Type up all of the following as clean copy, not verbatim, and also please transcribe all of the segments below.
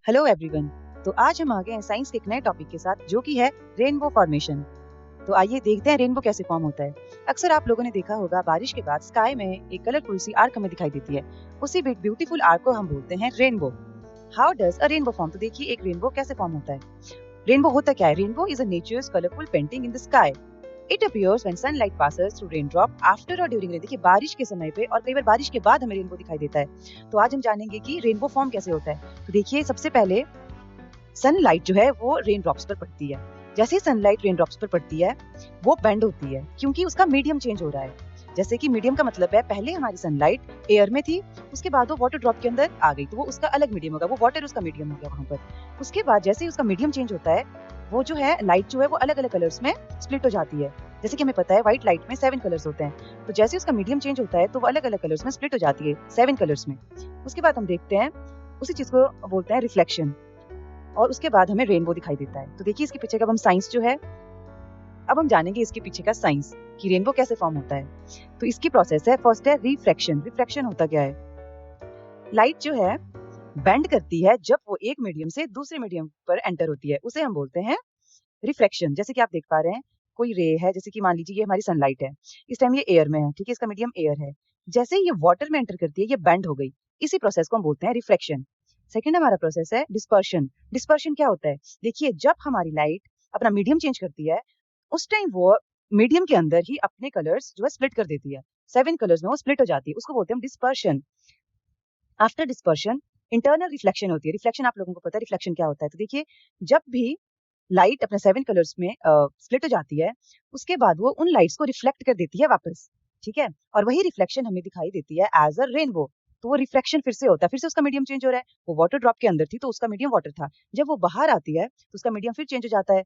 Hello everyone. तो आज हम आ गए हैं साइंस के एक नए टॉपिक के साथ जो कि है रेनबो फॉर्मेशन। तो आइए देखते हैं रेनबो कैसे फॉर्म होता है। अक्सर आप लोगों ने देखा होगा बारिश के बाद स्काई में एक कलरफुल सी आर्क हमें दिखाई देती है। उसी ब्यूटीफुल आर्क को हम बोलते हैं rainbow. How does a rainbow form? तो देखिए एक रेनबो कैसे फॉर्म होता है। रेनबो होता क्या है? Rainbow is a natures colourful painting in the sky. It appears when sunlight passes through raindrop after और ड्यूरिंग रेन। देखिए बारिश के समय पे और कई बार बारिश के बाद हमें रेनबो दिखाई देता है। तो आज हम जानेंगे कि रेनबो फॉर्म कैसे होता है। तो देखिए सबसे पहले सनलाइट जो है वो रेन ड्रॉप्स पर पड़ती है। जैसे ही सनलाइट रेन ड्रॉप्स पर पड़ती है वो बेंड होती है क्योंकि उसका मीडियम चेंज हो रहा है। जैसे कि मीडियम का मतलब है पहले हमारी सनलाइट एयर में थी, उसके बाद वो वाटर ड्रॉप के अंदर आ गई तो वो उसका अलग मीडियम होगा, वो वाटर उसका मीडियम हो गया वहां पर। उसके बाद जैसे ही उसका मीडियम चेंज होता है वो जो है लाइट जो है वो अलग अलग कलर्स में स्प्लिट हो जाती है। जैसे कि हमें पता है व्हाइट लाइट में 7 कलर्स होते हैं, तो जैसे उसका मीडियम चेंज होता है तो वो अलग अलग कलर्स में स्प्लिट हो जाती है 7 कलर्स में। उसके बाद हम देखते हैं उसी चीज को बोलते हैं रिफ्लेक्शन, और उसके बाद हमें रेनबो दिखाई देता है। तो देखिए इसके पीछे का हम साइंस जो है, अब हम जानेंगे इसके पीछे का साइंस कि रेनबो कैसे फॉर्म होता है। तो इसकी प्रोसेस है, फर्स्ट है रिफ्रैक्शन। रिफ्रैक्शन होता क्या है? लाइट जो है बेंड करती है जब वो एक मीडियम से दूसरे मीडियम पर एंटर होती है, उसे हम बोलते हैं रिफ्रैक्शन। जैसे कि आप देख पा रहे हैं कोई रे है, जैसे कि मान लीजिए ये हमारी सनलाइट है, इस टाइम ये एयर में है, ठीक है, इसका मीडियम एयर है। जैसे ही ये वाटर में एंटर करती है ये बेंड हो गई, इसी प्रोसेस को हम बोलते हैं रिफ्रैक्शन। सेकंड हमारा प्रोसेस है डिस्पर्शन। डिस्पर्शन क्या होता है? देखिए जब हमारी लाइट अपना मीडियम चेंज करती है उस टाइम वो मीडियम के अंदर ही अपने कलर्स जो है स्प्लिट कर देती है, 7 कलर्स में वो स्प्लिट हो जाती है, उसको बोलते हैं dispersion. After dispersion internal reflection होती है। रिफ्लेक्शन आप लोगों को पता है रिफ्लेक्शन क्या होता है। तो देखिए जब भी लाइट अपने 7 कलर्स में स्प्लिट हो जाती है उसके बाद वो उन लाइट्स को रिफ्लेक्ट कर देती है वापस, ठीक है, और वही रिफ्लेक्शन हमें दिखाई देती है एज अ रेनबो। तो वो रिफ्लेक्शन फिर से होता है, फिर से उसका मीडियम चेंज हो रहा है। वो वाटर ड्रॉप के अंदर थी तो उसका मीडियम वाटर था, जब वो बाहर आती है तो उसका मीडियम फिर चेंज हो जाता है,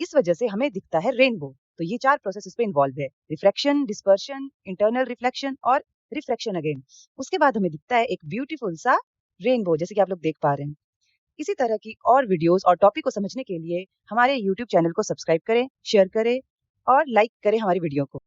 इस वजह से हमें दिखता है रेनबो। तो ये 4 प्रोसेस इस पे इन्वॉल्व है, रिफ्रैक्शन, डिस्पर्शन, इंटरनल रिफ्लेक्शन और रिफ्रैक्शन अगेन। उसके बाद हमें दिखता है एक ब्यूटीफुल सा रेनबो, जैसे कि आप लोग देख पा रहे हैं। इसी तरह की और वीडियोस और टॉपिक को समझने के लिए हमारे YouTube चैनल को सब्सक्राइब करें, शेयर करें और लाइक करें हमारी वीडियो को।